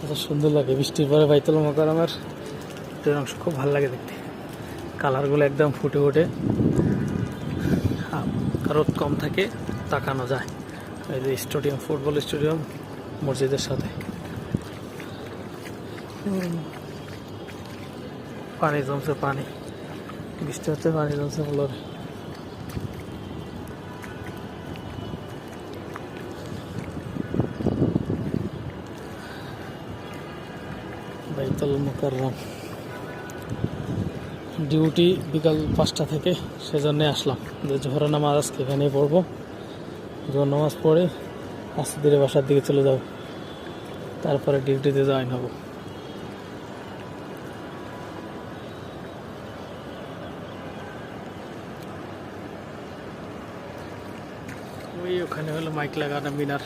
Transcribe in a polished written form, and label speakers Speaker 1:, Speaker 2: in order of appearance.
Speaker 1: কত সুন্দর লাগে বৃষ্টির পরে বাইতুল মোকাররমের অংশ খুব ভালো লাগে দেখতে। কালারগুলো একদম ফুটে ওঠে, রোদ কম থাকে, তাকানো যায়। এই যে স্টেডিয়াম, ফুটবল স্টেডিয়াম মসজিদের সাথে। পানি জমছে, পানি বৃষ্টি হচ্ছে, পানি জমছে ফ্লোরে। বাইতুল মোকাররম ডিউটি বিকাল 5টা থেকে, সেজন্য আসলাম যে জোহরের নামাজ আজকে এখানেই পড়বো। জোহর নামাজ পড়ে আস্তে ধীরে বাসার দিকে চলে যাব, তারপরে ডিউটিতে জয়েন হব। ওই ওখানে হলো মাইক লাগানো মিনার।